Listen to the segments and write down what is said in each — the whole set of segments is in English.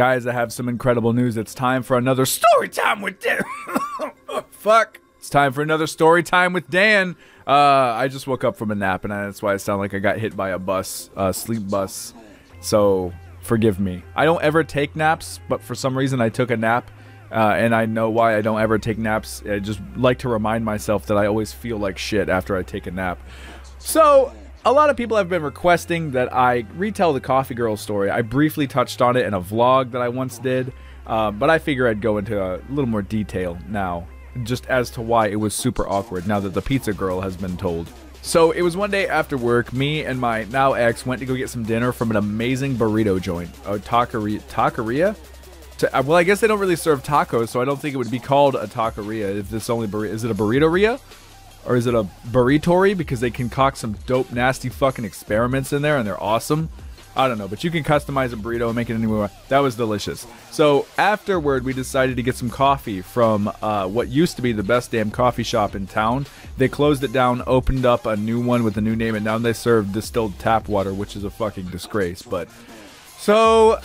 Guys, I have some incredible news. It's time for another story time with Dan. Oh, fuck. It's time for another story time with Dan. I just woke up from a nap, and that's why I sound like I got hit by a bus, sleep bus. So, forgive me. I don't ever take naps, but for some reason I took a nap. And I know why I don't ever take naps. I just like to remind myself that I always feel like shit after I take a nap. So, a lot of people have been requesting that I retell the coffee girl story. I briefly touched on it in a vlog that I once did, but I figure I'd go into a little more detail now, just as to why it was super awkward now that the pizza girl has been told. So, it was one day after work, me and my now ex went to go get some dinner from an amazing burrito joint. A taqueria? Well, I guess they don't really serve tacos, so I don't think it would be called a taqueria if this only is it a burritoria? Or is it a burritory? Because they concoct some dope, nasty fucking experiments in there, and they're awesome. I don't know, but you can customize a burrito and make it any way you want. That was delicious. So, afterward, we decided to get some coffee from what used to be the best damn coffee shop in town. They closed it down, opened up a new one with a new name, and now they serve distilled tap water, which is a fucking disgrace. But, so...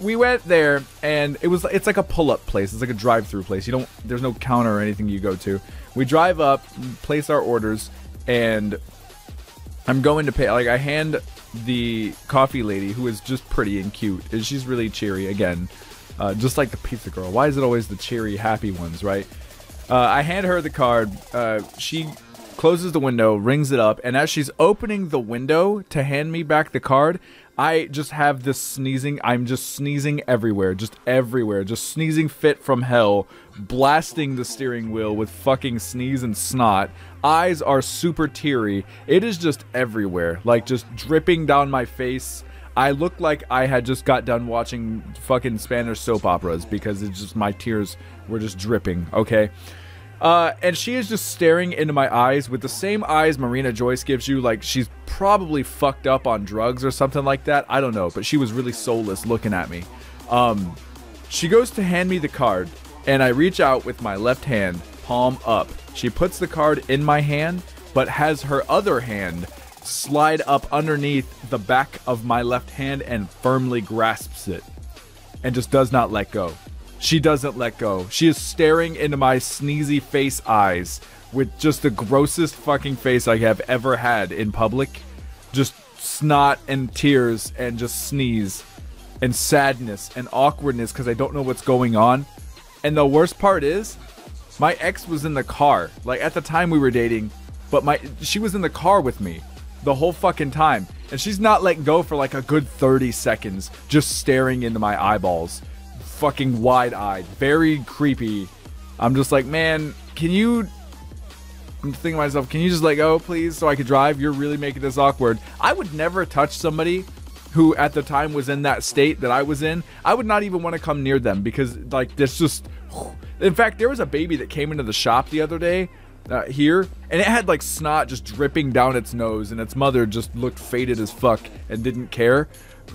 we went there, and it's like a pull-up place. It's like a drive-through place. There's no counter or anything you go to. We drive up, place our orders, and I'm going to pay. Like, I hand the coffee lady, who is just pretty and cute, and she's really cheery, again, just like the pizza girl. Why is it always the cheery, happy ones, right? I hand her the card. She closes the window, rings it up, and as she's opening the window to hand me back the card, I just have this sneezing. I'm just sneezing everywhere. Just sneezing fit from hell. Blasting the steering wheel with fucking sneeze and snot. Eyes are super teary. It is just everywhere. Like, just dripping down my face. I look like I had just got done watching fucking Spanish soap operas because it's just my tears were just dripping, okay? And she is just staring into my eyes with the same eyes Marina Joyce gives you, like she's probably fucked up on drugs or something like that. I don't know, but she was really soulless looking at me. She goes to hand me the card, and I reach out with my left hand, palm up. She puts the card in my hand, but has her other hand slide up underneath the back of my left hand and firmly grasps it, and just does not let go. She doesn't let go. She is staring into my sneezy face eyes with just the grossest fucking face I have ever had in public. Just snot and tears and just sneeze and sadness and awkwardness because I don't know what's going on. And the worst part is, my ex was in the car. Like, at the time we were dating, but she was in the car with me the whole fucking time. And she's not letting go for like a good 30 seconds, just staring into my eyeballs. Fucking wide-eyed, very creepy. I'm just like, man, I'm thinking to myself, can you just let go, please, so I could drive? You're really making this awkward. I would never touch somebody who at the time was in that state that I was in. I would not even want to come near them because, like, this just... In fact, there was a baby that came into the shop the other day here, and it had, like, snot just dripping down its nose, and its mother just looked faded as fuck and didn't care.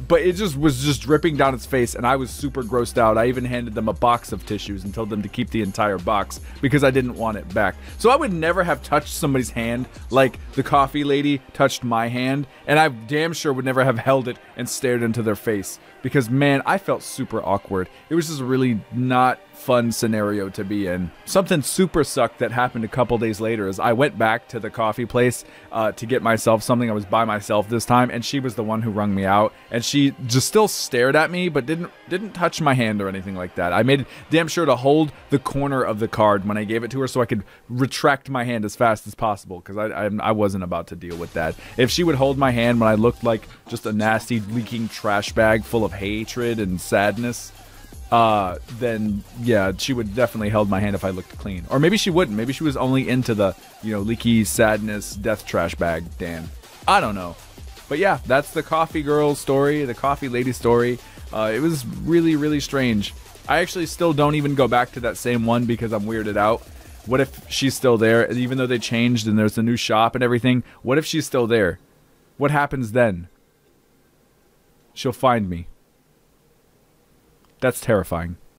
But it just was just dripping down its face, and I was super grossed out. I even handed them a box of tissues and told them to keep the entire box because I didn't want it back. So I would never have touched somebody's hand like the coffee lady touched my hand, and I damn sure would never have held it and stared into their face because, man, I felt super awkward. It was just a really not fun scenario to be in. Something super sucked that happened a couple days later is I went back to the coffee place to get myself something. I was by myself this time, and she was the one who rung me out, and she just still stared at me but didn't touch my hand or anything like that. I made damn sure to hold the corner of the card when I gave it to her so I could retract my hand as fast as possible because I wasn't about to deal with that. If she would hold my hand when I looked like just a nasty leaking trash bag full of hatred and sadness, then yeah, she would definitely held my hand if I looked clean. Or maybe she wouldn't. Maybe she was only into the, you know, leaky sadness death trash bag, Dan. I don't know. But yeah, that's the coffee girl story, the coffee lady story. It was really, really strange. I actually still don't even go back to that same one because I'm weirded out. What if she's still there, even though they changed and there's a new shop and everything? What if she's still there? What happens then? She'll find me. That's terrifying.